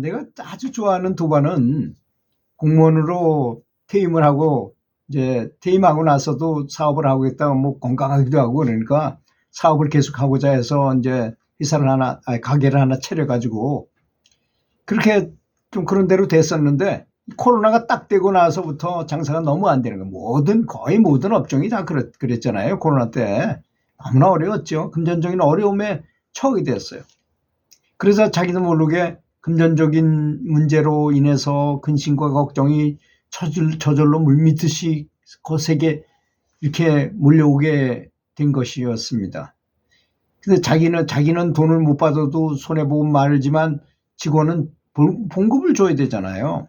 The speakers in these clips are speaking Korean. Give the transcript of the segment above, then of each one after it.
내가 아주 좋아하는 도반은 공무원으로 퇴임을 하고 이제 퇴임하고 나서도 사업을 하고 있다가 뭐 건강하기도 하고 그러니까 사업을 계속하고자 해서 이제 회사를 하나, 가게를 하나 차려가지고 그렇게 좀 그런 대로 됐었는데 코로나가 딱 되고 나서부터 장사가 너무 안 되는 거예요. 거의 모든 업종이 다 그랬잖아요. 코로나 때. 너무나 어려웠죠. 금전적인 어려움에 처하게 됐어요. 그래서 자기도 모르게 금전적인 문제로 인해서 근심과 걱정이 저절로 물밀듯이 거세게 이렇게 몰려오게 된 것이었습니다. 근데 자기는 돈을 못 받아도 손해보고 말지만 직원은 봉급을 줘야 되잖아요.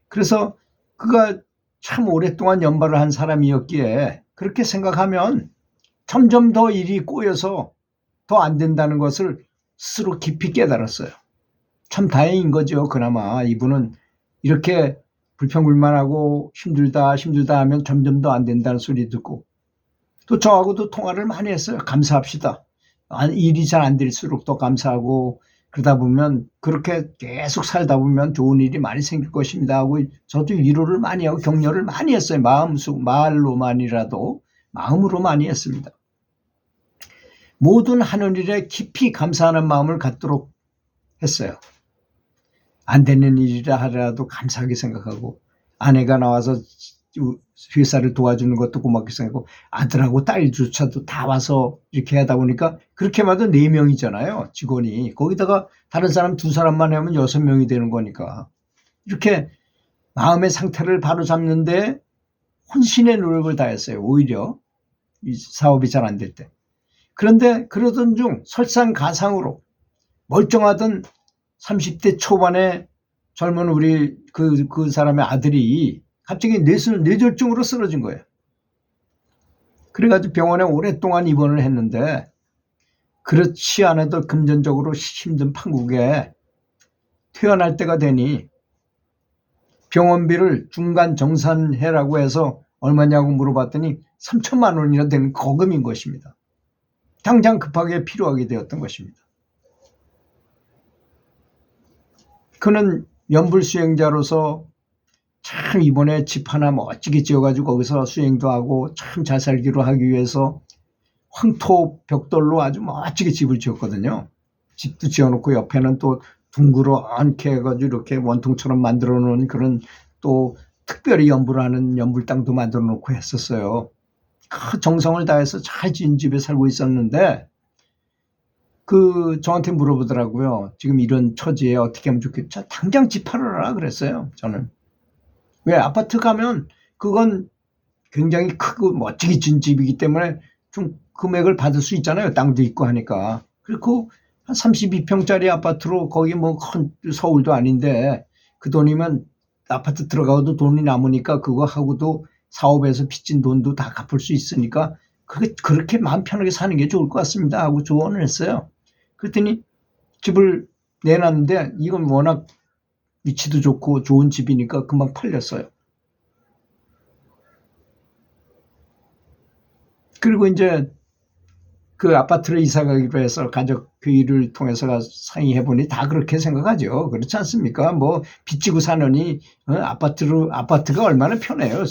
그래서 그가 참 오랫동안 연발을 한 사람이었기에 그렇게 생각하면 점점 더 일이 꼬여서 더 안 된다는 것을 스스로 깊이 깨달았어요. 참 다행인 거죠. 그나마 이분은 이렇게 불평불만하고 힘들다 하면 점점 더 안 된다는 소리 듣고 또 저하고도 통화를 많이 했어요. 감사합시다. 일이 잘 안 될수록 더 감사하고 그러다 보면 그렇게 계속 살다 보면 좋은 일이 많이 생길 것입니다 하고 저도 위로를 많이 하고 격려를 많이 했어요. 말로만이라도 마음으로 많이 했습니다. 모든 하는 일에 깊이 감사하는 마음을 갖도록 했어요. 안 되는 일이라 하더라도 감사하게 생각하고 아내가 나와서 회사를 도와주는 것도 고맙게 생각하고 아들하고 딸조차도 다 와서 이렇게 하다 보니까 그렇게만 해도 4명이잖아요. 직원이. 거기다가 다른 사람 2사람만 하면 6명이 되는 거니까. 이렇게 마음의 상태를 바로잡는데 혼신의 노력을 다했어요. 오히려 이 사업이 잘 안 될 때. 그런데 그러던 중 설상가상으로 멀쩡하던 30대 초반의 젊은 우리 그 사람의 아들이 갑자기 뇌졸중으로 쓰러진 거예요. 그래가지고 병원에 오랫동안 입원을 했는데 그렇지 않아도 금전적으로 힘든 판국에 퇴원할 때가 되니 병원비를 중간 정산해라고 해서 얼마냐고 물어봤더니 3천만 원이나 되는 거금인 것입니다. 당장 급하게 필요하게 되었던 것입니다. 그는 연불 수행자로서 참 이번에 집 하나 멋지게 지어가지고 거기서 수행도 하고 참 잘 살기로 하기 위해서 황토 벽돌로 아주 멋지게 집을 지었거든요. 집도 지어놓고 옆에는 또 둥그렇게 해가지고 이렇게 원통처럼 만들어 놓은 그런 또 특별히 연불을 하는 연불 땅도 만들어 놓고 했었어요. 그 정성을 다해서 잘 지은 집에 살고 있었는데 저한테 물어보더라고요. 지금 이런 처지에 어떻게 하면 좋겠죠? 당장 집 팔아라 그랬어요. 저는. 왜 아파트 가면 그건 굉장히 크고 멋지게 지은 집이기 때문에 좀 금액을 받을 수 있잖아요. 땅도 있고 하니까. 그리고 한 32평짜리 아파트로 거기 뭐 큰 서울도 아닌데 그 돈이면 아파트 들어가도 돈이 남으니까 그거 하고도 사업에서 빚진 돈도 다 갚을 수 있으니까 그렇게 마음 편하게 사는 게 좋을 것 같습니다 하고 조언을 했어요. 그랬더니 집을 내놨는데 이건 워낙 위치도 좋고 좋은 집이니까 금방 팔렸어요. 그리고 이제 그 아파트를 이사 가기로 해서 가족 회의를 통해서 상의해보니 다 그렇게 생각하죠. 그렇지 않습니까? 뭐 빚지고 사느니 아파트가 얼마나 편해요.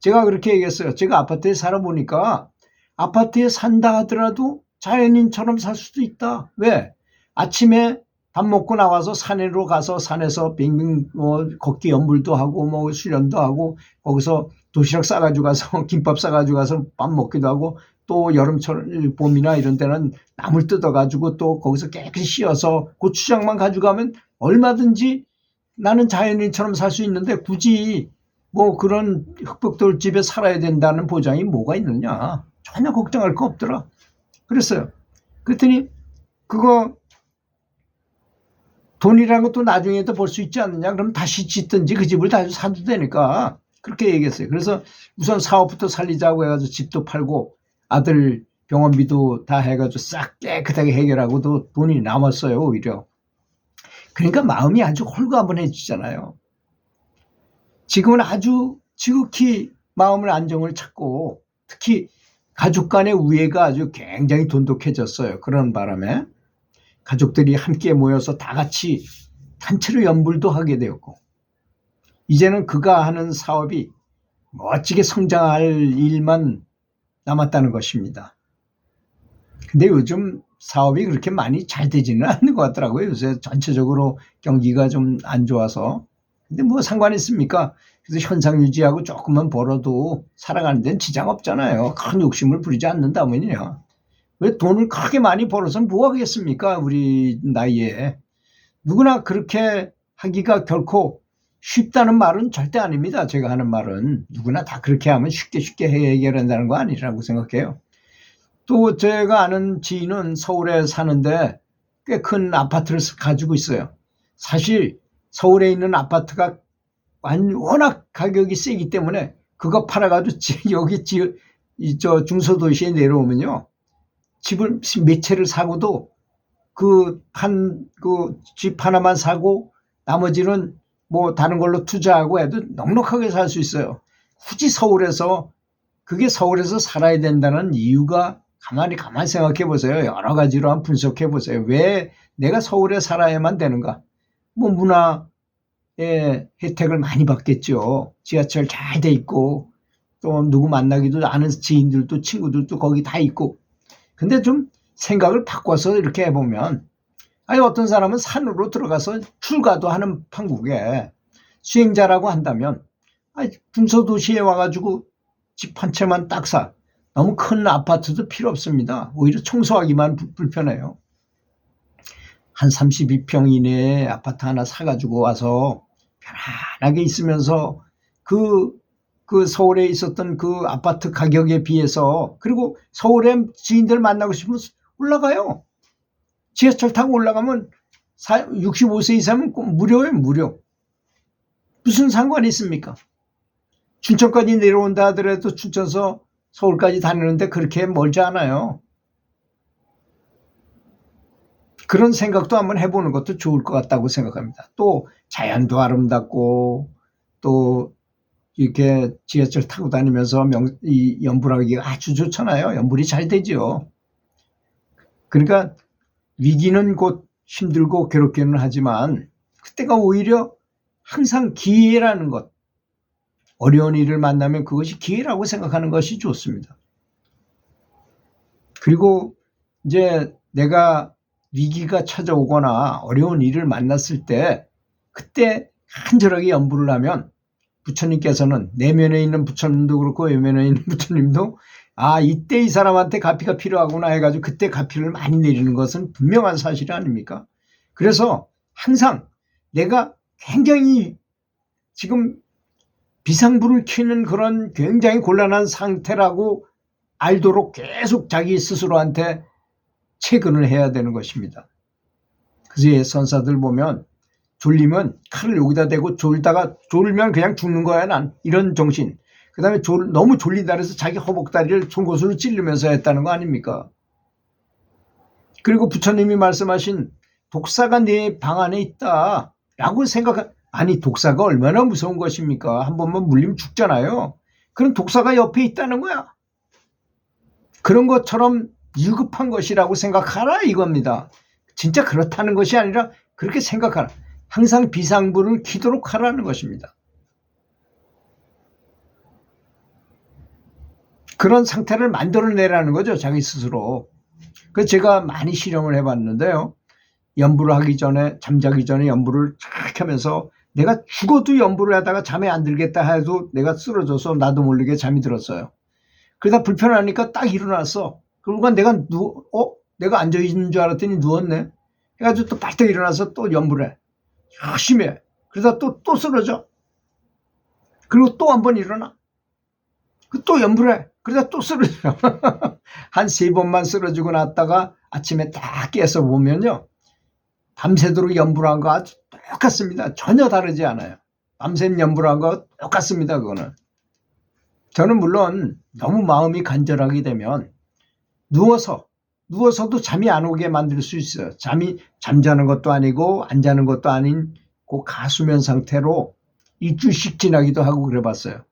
제가 그렇게 얘기했어요. 제가 아파트에 살아보니까 아파트에 산다 하더라도 자연인처럼 살 수도 있다. 왜? 아침에 밥 먹고 나와서 산으로 가서 산에서 빙빙 걷기 연불도 하고 뭐 수련도 하고 거기서 도시락 싸가지고 가서 김밥 싸가지고 가서 밥 먹기도 하고 또 여름철 봄이나 이런 때는 나물 뜯어가지고 또 거기서 깨끗이 씻어서 고추장만 가져가면 얼마든지 나는 자연인처럼 살 수 있는데 굳이 뭐 그런 흙벽돌 집에 살아야 된다는 보장이 뭐가 있느냐. 전혀 걱정할 거 없더라. 그랬어요. 그랬더니 그거 돈이라는 것도 나중에도 벌 수 있지 않느냐. 그럼 다시 짓든지 그 집을 다시 사도 되니까 그렇게 얘기했어요. 그래서 우선 사업부터 살리자고 해가지고 집도 팔고 아들 병원비도 다 해가지고 싹 깨끗하게 해결하고도 돈이 남았어요. 오히려. 그러니까 마음이 아주 홀가분해지잖아요. 지금은 아주 지극히 마음을 안정을 찾고 특히 가족 간의 우애가 아주 굉장히 돈독해졌어요. 그런 바람에 가족들이 함께 모여서 다 같이 단체로 연불도 하게 되었고, 이제는 그가 하는 사업이 멋지게 성장할 일만 남았다는 것입니다. 근데 요즘 사업이 그렇게 많이 잘 되지는 않는 것 같더라고요. 요새 전체적으로 경기가 좀 안 좋아서. 근데 뭐 상관 있습니까? 그래서 현상 유지하고 조금만 벌어도 살아가는 데는 지장 없잖아요. 큰 욕심을 부리지 않는다면요. 왜 돈을 크게 많이 벌어서 뭐 하겠습니까? 우리 나이에. 누구나 그렇게 하기가 결코 쉽다는 말은 절대 아닙니다. 제가 하는 말은. 누구나 다 그렇게 하면 쉽게 해결한다는 거 아니라고 생각해요. 또 제가 아는 지인은 서울에 사는데 꽤 큰 아파트를 가지고 있어요. 사실 서울에 있는 아파트가 워낙 가격이 세기 때문에 그거 팔아가지고 여기 저 중소도시에 내려오면요. 집을 몇 채를 사고도 그 집 하나만 사고 나머지는 뭐 다른 걸로 투자하고 해도 넉넉하게 살 수 있어요. 굳이 그게 서울에서 살아야 된다는 이유가 가만히 생각해 보세요. 여러 가지로 한번 분석해 보세요. 왜 내가 서울에 살아야만 되는가? 뭐 문화의 혜택을 많이 받겠죠. 지하철 잘 돼 있고 또 누구 만나기도 아는 지인들도 친구들도 거기 다 있고. 근데 좀 생각을 바꿔서 이렇게 해보면 어떤 사람은 산으로 들어가서 출가도 하는 판국에 수행자라고 한다면 중소도시에 와가지고 집 한 채만 딱 사. 너무 큰 아파트도 필요 없습니다. 오히려 청소하기만 불편해요. 한 32평 이내에 아파트 하나 사가지고 와서 편안하게 있으면서 그 서울에 있었던 그 아파트 가격에 비해서, 그리고 서울에 지인들 만나고 싶으면 올라가요. 지하철 타고 올라가면 65세 이상은 무료예요. 무료. 무슨 상관이 있습니까? 춘천까지 내려온다 하더라도 춘천서 서울까지 다니는데 그렇게 멀지 않아요. 그런 생각도 한번 해보는 것도 좋을 것 같다고 생각합니다. 또 자연도 아름답고 또 이렇게 지하철 타고 다니면서 연불하기가 아주 좋잖아요. 연불이 잘 되죠. 그러니까 위기는 곧 힘들고 괴롭기는 하지만 그때가 오히려 항상 기회라는 것, 어려운 일을 만나면 그것이 기회라고 생각하는 것이 좋습니다. 그리고 이제 내가 위기가 찾아오거나 어려운 일을 만났을 때 그때 간절하게 연불을 하면 부처님께서는 내면에 있는 부처님도 그렇고 외면에 있는 부처님도 이때 이 사람한테 가피가 필요하구나 해가지고 그때 가피를 많이 내리는 것은 분명한 사실 아닙니까? 그래서 항상 내가 굉장히 지금 비상불을 켜는 그런 굉장히 곤란한 상태라고 알도록 계속 자기 스스로한테 체근을 해야 되는 것입니다. 그래서 선사들 보면 졸리면 칼을 여기다 대고 졸면 그냥 죽는 거야 난, 이런 정신. 그 다음에 너무 졸린다 그래서 자기 허벅다리를 송곳으로 찌르면서 했다는 거 아닙니까? 그리고 부처님이 말씀하신 독사가 내 방 안에 있다 라고 독사가 얼마나 무서운 것입니까? 한 번만 물리면 죽잖아요. 그럼 독사가 옆에 있다는 거야. 그런 것처럼 위급한 것이라고 생각하라 이겁니다. 진짜 그렇다는 것이 아니라 그렇게 생각하라. 항상 비상불을 켜도록 하라는 것입니다. 그런 상태를 만들어내라는 거죠. 자기 스스로. 그래서 제가 많이 실험을 해봤는데요. 연불을 하기 전에, 잠자기 전에 연불을 쫙 하면서 내가 죽어도 연불을 하다가 잠에 안 들겠다 해도 내가 쓰러져서 나도 모르게 잠이 들었어요. 그러다 불편하니까 딱 일어났어. 그러고 내가 앉아있는 줄 알았더니 누웠네. 해가지고 또 발떡 일어나서 또 연불해. 열심히 해. 그러다 또 쓰러져. 그리고 또 한 번 일어나. 또 연불해. 그러다 또 쓰러져. 한 3번만 쓰러지고 났다가 아침에 딱 깨서 보면요. 밤새도록 연불한 거 아주 똑같습니다. 전혀 다르지 않아요. 밤샘 연불한 거 똑같습니다. 그거는. 저는 물론 너무 마음이 간절하게 되면 누워서도 잠이 안 오게 만들 수 있어요. 잠자는 것도 아니고 안 자는 것도 아닌 그 가수면 상태로 일주일씩 지나기도 하고 그래봤어요.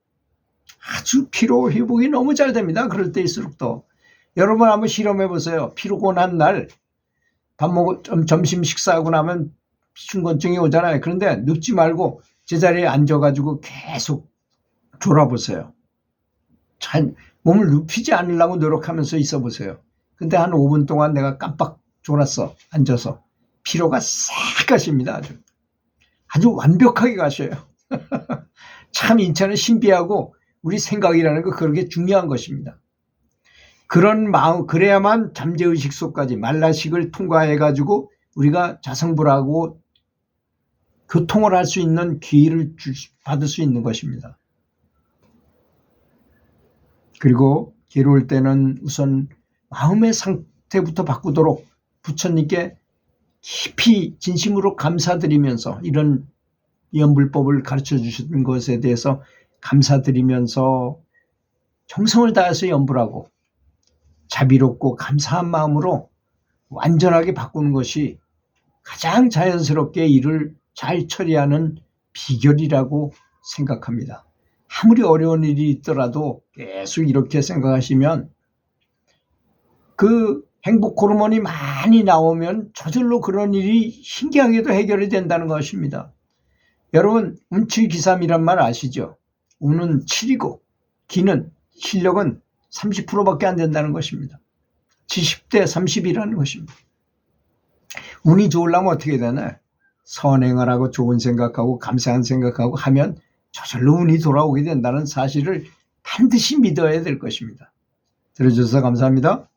아주 피로 회복이 너무 잘 됩니다. 그럴 때일수록 더. 여러분 한번 실험해 보세요. 피곤한 날 밥 먹고 점심 식사하고 나면 피춘곤증이 오잖아요. 그런데 눕지 말고 제자리에 앉아가지고 계속 졸아보세요. 잘 몸을 눕히지 않으려고 노력하면서 있어 보세요. 근데 한 5분 동안 내가 깜빡 졸았어. 앉아서. 피로가 싹 가십니다. 아주 완벽하게 가셔요. 참 인체는 신비하고 우리 생각이라는 거 그렇게 중요한 것입니다. 그런 마음, 그래야만 잠재의식 속까지 말라식을 통과해가지고 우리가 자성불하고 교통을 할 수 있는 기회를 받을 수 있는 것입니다. 그리고 괴로울 때는 우선 마음의 상태부터 바꾸도록 부처님께 깊이 진심으로 감사드리면서 이런 연불법을 가르쳐 주신 것에 대해서 감사드리면서 정성을 다해서 연불하고 자비롭고 감사한 마음으로 완전하게 바꾸는 것이 가장 자연스럽게 일을 잘 처리하는 비결이라고 생각합니다. 아무리 어려운 일이 있더라도 계속 이렇게 생각하시면 그 행복 호르몬이 많이 나오면 저절로 그런 일이 신기하게도 해결이 된다는 것입니다. 여러분 운칠기삼이란 말 아시죠? 운은 7이고 기는 실력은 30%밖에 안 된다는 것입니다. 70대 30이라는 것입니다. 운이 좋으려면 어떻게 되나요? 선행을 하고 좋은 생각하고 감사한 생각하고 하면 저절로 운이 돌아오게 된다는 사실을 반드시 믿어야 될 것입니다. 들어주셔서 감사합니다.